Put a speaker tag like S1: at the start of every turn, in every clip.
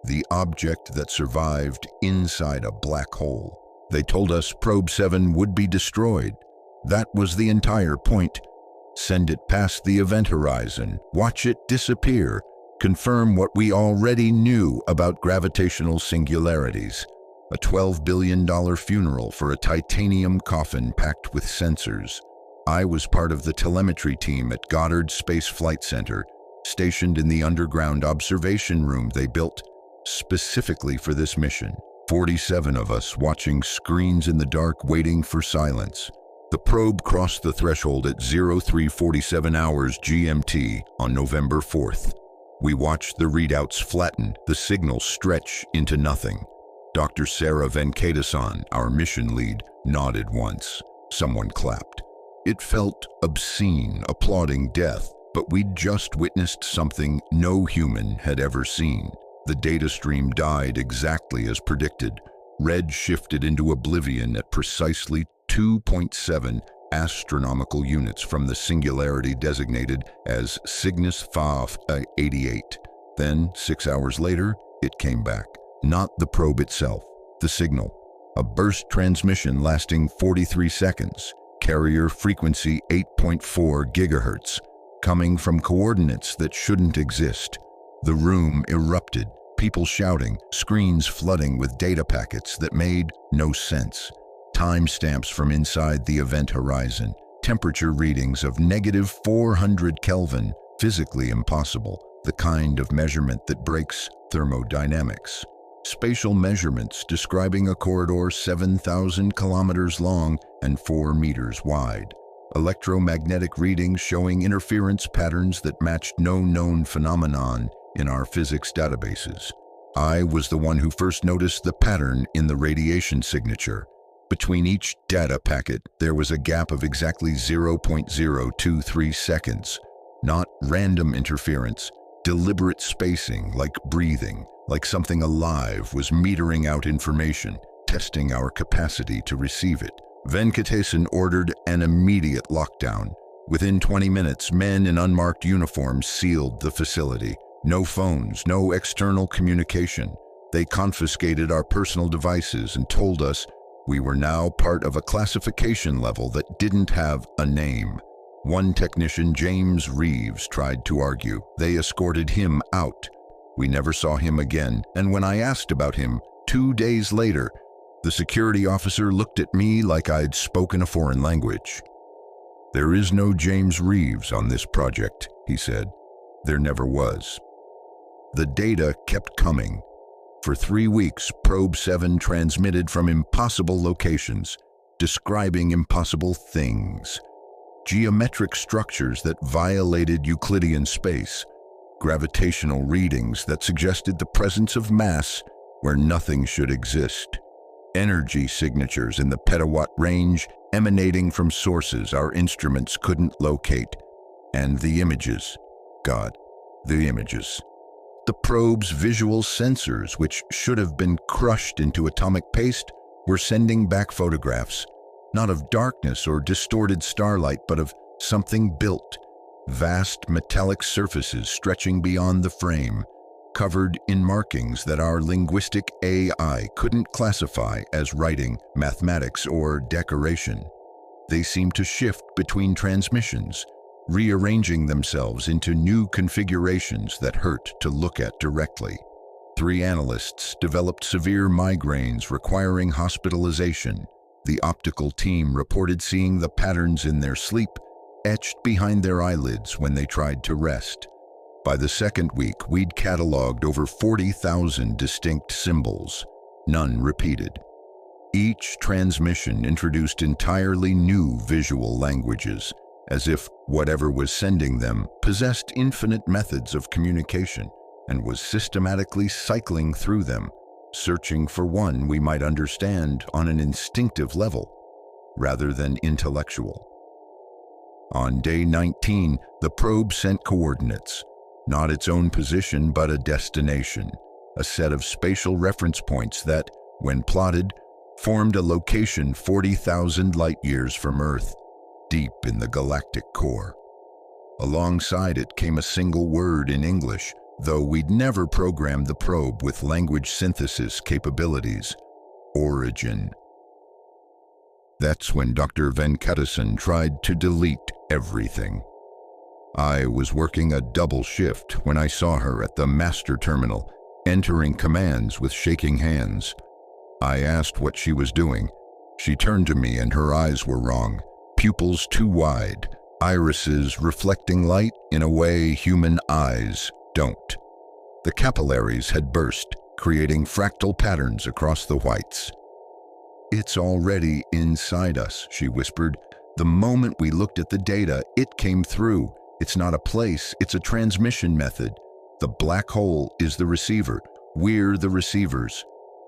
S1: the object that survived inside a black hole. They told us Probe 7 would be destroyed. That was the entire point. Send it past the event horizon, watch it disappear, confirm what we already knew about gravitational singularities. A $12 billion funeral for a titanium coffin packed with sensors. I was part of the telemetry team at Goddard Space Flight Center, stationed in the underground observation room they built specifically for this mission. 47 of us watching screens in the dark, waiting for silence. The probe crossed the threshold at 0347 hours GMT on November 4th. We watched the readouts flatten, the signal stretch into nothing. Dr. Sarah Venkatasan, our mission lead, nodded once. Someone clapped. It felt obscene, applauding death, but we'd just witnessed something no human had ever seen. The data stream died exactly as predicted. Red shifted into oblivion at precisely 2.7 astronomical units from the singularity designated as Cygnus Phi 88. Then, 6 hours later, it came back. Not the probe itself, the signal. A burst transmission lasting 43 seconds. Carrier frequency 8.4 gigahertz, coming from coordinates that shouldn't exist. The room erupted, people shouting, screens flooding with data packets that made no sense. Timestamps from inside the event horizon, temperature readings of -400 Kelvin, physically impossible, the kind of measurement that breaks thermodynamics. Spatial measurements describing a corridor 7,000 kilometers long and 4 meters wide. Electromagnetic readings showing interference patterns that matched no known phenomenon in our physics databases. I was the one who first noticed the pattern in the radiation signature. Between each data packet, there was a gap of exactly 0.023 seconds. Not random interference, deliberate spacing like breathing, like something alive was metering out information, testing our capacity to receive it. Venkatasan ordered an immediate lockdown. Within 20 minutes, men in unmarked uniforms sealed the facility. No phones, no external communication. They confiscated our personal devices and told us we were now part of a classification level that didn't have a name. One technician, James Reeves, tried to argue. They escorted him out. We never saw him again, and when I asked about him 2 days later, the security officer looked at me like I'd spoken a foreign language. "There is no James Reeves on this project," he said. There never was. The data kept coming. For 3 weeks, Probe 7 transmitted from impossible locations, describing impossible things. Geometric structures that violated Euclidean space, gravitational readings that suggested the presence of mass where nothing should exist, energy signatures in the petawatt range emanating from sources our instruments couldn't locate, and the images. God, the images. The probe's visual sensors, which should have been crushed into atomic paste, were sending back photographs, not of darkness or distorted starlight, but of something built. Vast metallic surfaces stretching beyond the frame, covered in markings that our linguistic AI couldn't classify as writing, mathematics, or decoration. They seemed to shift between transmissions, rearranging themselves into new configurations that hurt to look at directly. 3 analysts developed severe migraines requiring hospitalization. The optical team reported seeing the patterns in their sleep etched behind their eyelids when they tried to rest. By the second week, we'd cataloged over 40,000 distinct symbols, none repeated. Each transmission introduced entirely new visual languages, as if whatever was sending them possessed infinite methods of communication and was systematically cycling through them, searching for one we might understand on an instinctive level, rather than intellectual. On day 19, the probe sent coordinates, not its own position but a destination, a set of spatial reference points that, when plotted, formed a location 40,000 light-years from Earth, deep in the galactic core. Alongside it came a single word in English, though we'd never programmed the probe with language synthesis capabilities. Origin. That's when Dr. Venkatasan tried to delete everything. I was working a double shift when I saw her at the master terminal, entering commands with shaking hands. I asked what she was doing. She turned to me and her eyes were wrong. Pupils too wide, irises reflecting light in a way human eyes don't. The capillaries had burst, creating fractal patterns across the whites. "It's already inside us," she whispered. "The moment we looked at the data, it came through. It's not a place, it's a transmission method. The black hole is the receiver. We're the receivers.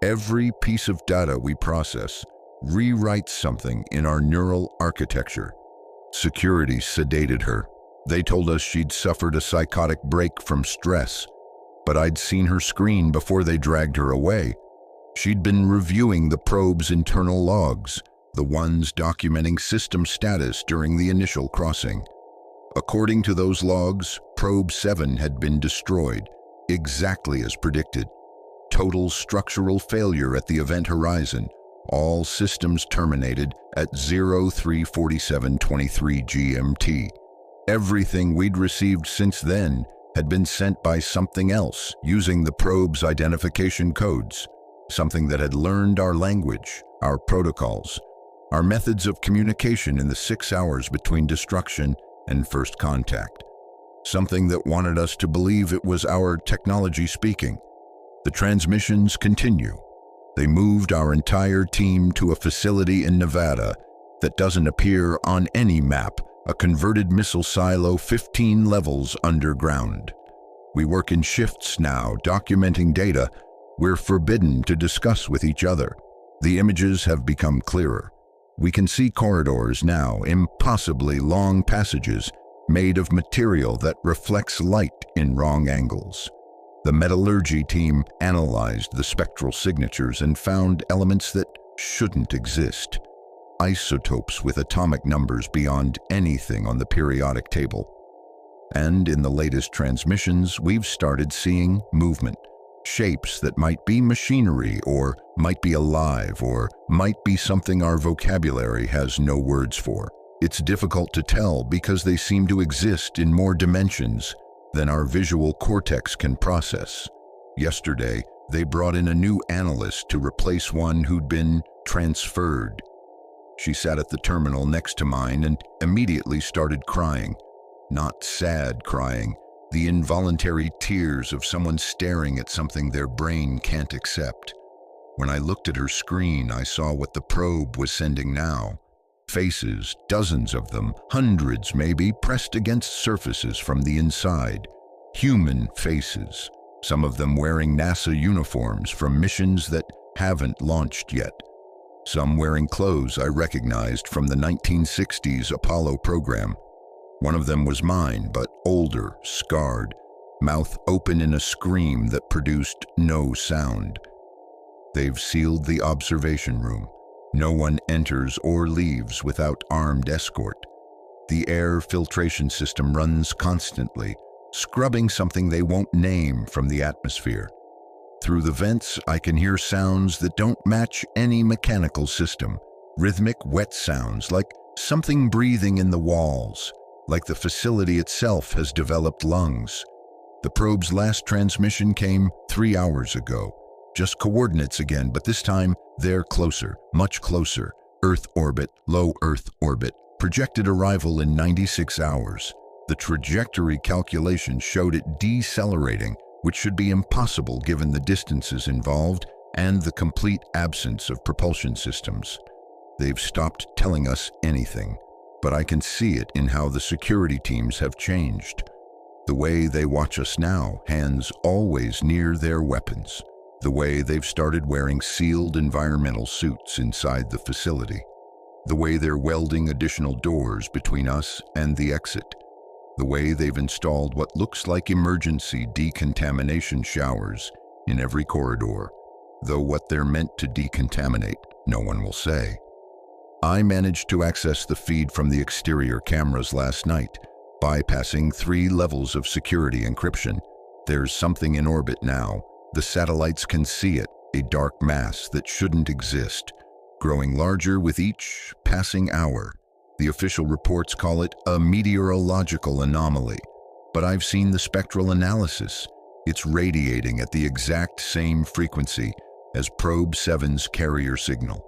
S1: Every piece of data we process rewrites something in our neural architecture." Security sedated her. They told us she'd suffered a psychotic break from stress, but I'd seen her screen before they dragged her away. She'd been reviewing the probe's internal logs, the ones documenting system status during the initial crossing. According to those logs, Probe 7 had been destroyed, exactly as predicted. Total structural failure at the event horizon, all systems terminated at 034723 GMT. Everything we'd received since then had been sent by something else using the probe's identification codes, something that had learned our language, our protocols, our methods of communication in the 6 hours between destruction and first contact, something that wanted us to believe it was our technology speaking. The transmissions continue. They moved our entire team to a facility in Nevada that doesn't appear on any map, a converted missile silo 15 levels underground. We work in shifts now, documenting data we're forbidden to discuss with each other. The images have become clearer. We can see corridors now, impossibly long passages made of material that reflects light in wrong angles. The metallurgy team analyzed the spectral signatures and found elements that shouldn't exist. Isotopes with atomic numbers beyond anything on the periodic table. And in the latest transmissions, we've started seeing movement. Shapes that might be machinery, or might be alive, or might be something our vocabulary has no words for. It's difficult to tell because they seem to exist in more dimensions than our visual cortex can process. Yesterday, they brought in a new analyst to replace one who'd been transferred. She sat at the terminal next to mine and immediately started crying. Not sad crying, the involuntary tears of someone staring at something their brain can't accept. When I looked at her screen, I saw what the probe was sending now. Faces, dozens of them, hundreds maybe, pressed against surfaces from the inside. Human faces, some of them wearing NASA uniforms from missions that haven't launched yet. Some wearing clothes I recognized from the 1960s Apollo program. One of them was mine, but older, scarred, mouth open in a scream that produced no sound. They've sealed the observation room. No one enters or leaves without armed escort. The air filtration system runs constantly, scrubbing something they won't name from the atmosphere. Through the vents, I can hear sounds that don't match any mechanical system. Rhythmic, wet sounds, like something breathing in the walls, like the facility itself has developed lungs. The probe's last transmission came 3 hours ago. Just coordinates again, but this time they're closer, much closer. Earth orbit, low Earth orbit. Projected arrival in 96 hours. The trajectory calculation showed it decelerating, which should be impossible given the distances involved and the complete absence of propulsion systems. They've stopped telling us anything, but I can see it in how the security teams have changed. The way they watch us now, hands always near their weapons. The way they've started wearing sealed environmental suits inside the facility. The way they're welding additional doors between us and the exit. The way they've installed what looks like emergency decontamination showers in every corridor, though what they're meant to decontaminate, no one will say. I managed to access the feed from the exterior cameras last night, bypassing 3 levels of security encryption. There's something in orbit now. The satellites can see it, a dark mass that shouldn't exist, growing larger with each passing hour. The official reports call it a meteorological anomaly, but I've seen the spectral analysis. It's radiating at the exact same frequency as Probe 7's carrier signal.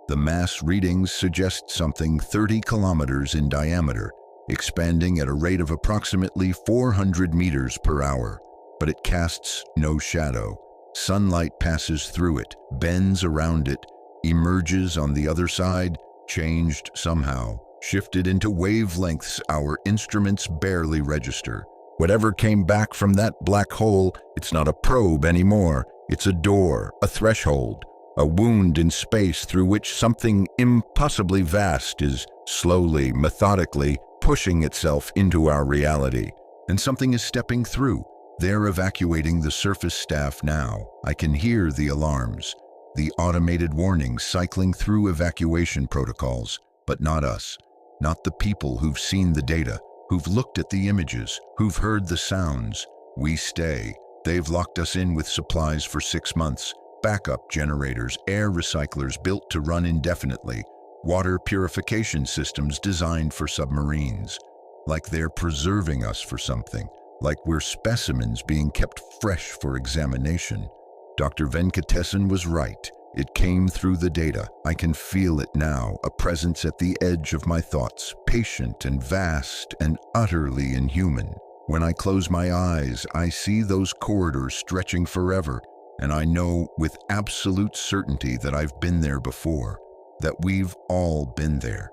S1: The mass readings suggest something 30 kilometers in diameter, expanding at a rate of approximately 400 meters per hour. But it casts no shadow. Sunlight passes through it, bends around it, emerges on the other side, changed somehow, shifted into wavelengths our instruments barely register. Whatever came back from that black hole, it's not a probe anymore. It's a door, a threshold, a wound in space through which something impossibly vast is slowly, methodically pushing itself into our reality. And something is stepping through. They're evacuating the surface staff now. I can hear the alarms, the automated warnings cycling through evacuation protocols, but not us. Not the people who've seen the data, who've looked at the images, who've heard the sounds. We stay. They've locked us in with supplies for 6 months, backup generators, air recyclers built to run indefinitely, water purification systems designed for submarines. Like they're preserving us for something, like we're specimens being kept fresh for examination. Dr. Venkatesan was right. It came through the data. I can feel it now, a presence at the edge of my thoughts, patient and vast and utterly inhuman. When I close my eyes, I see those corridors stretching forever, and I know with absolute certainty that I've been there before, that we've all been there,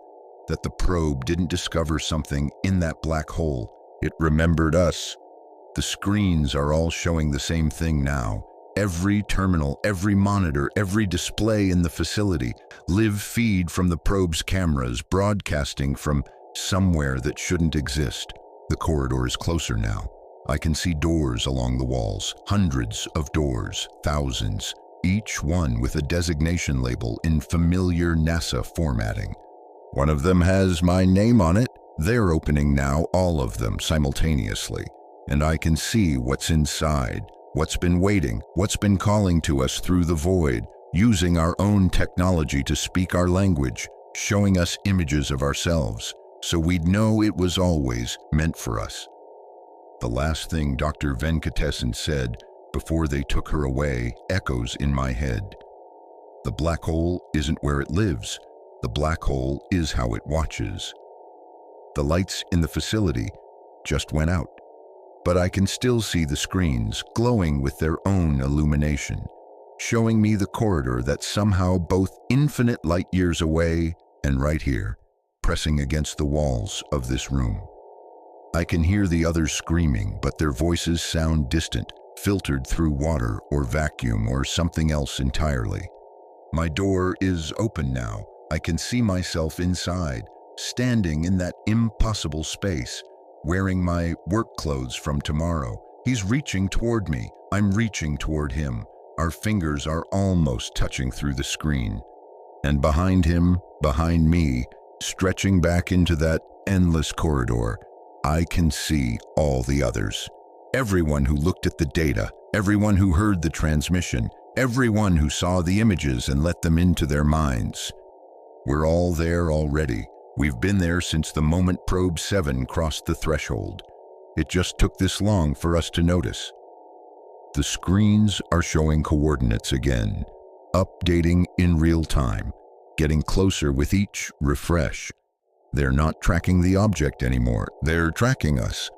S1: that the probe didn't discover something in that black hole. It remembered us. The screens are all showing the same thing now. Every terminal, every monitor, every display in the facility, live feed from the probe's cameras, broadcasting from somewhere that shouldn't exist. The corridor is closer now. I can see doors along the walls, hundreds of doors, thousands, each one with a designation label in familiar NASA formatting. One of them has my name on it. They're opening now, all of them simultaneously, and I can see what's inside, what's been waiting, what's been calling to us through the void, using our own technology to speak our language, showing us images of ourselves, so we'd know it was always meant for us. The last thing Dr. Venkatesan said before they took her away echoes in my head. The black hole isn't where it lives. The black hole is how it watches. The lights in the facility just went out, but I can still see the screens glowing with their own illumination, showing me the corridor that's somehow both infinite light years away and right here, pressing against the walls of this room. I can hear the others screaming, but their voices sound distant, filtered through water or vacuum or something else entirely. My door is open now. I can see myself inside, standing in that impossible space, wearing my work clothes from tomorrow. He's reaching toward me. I'm reaching toward him. Our fingers are almost touching through the screen. And behind him, behind me, stretching back into that endless corridor, I can see all the others. Everyone who looked at the data, everyone who heard the transmission, everyone who saw the images and let them into their minds. We're all there already. We've been there since the moment Probe 7 crossed the threshold. It just took this long for us to notice. The screens are showing coordinates again, updating in real time, getting closer with each refresh. They're not tracking the object anymore. They're tracking us,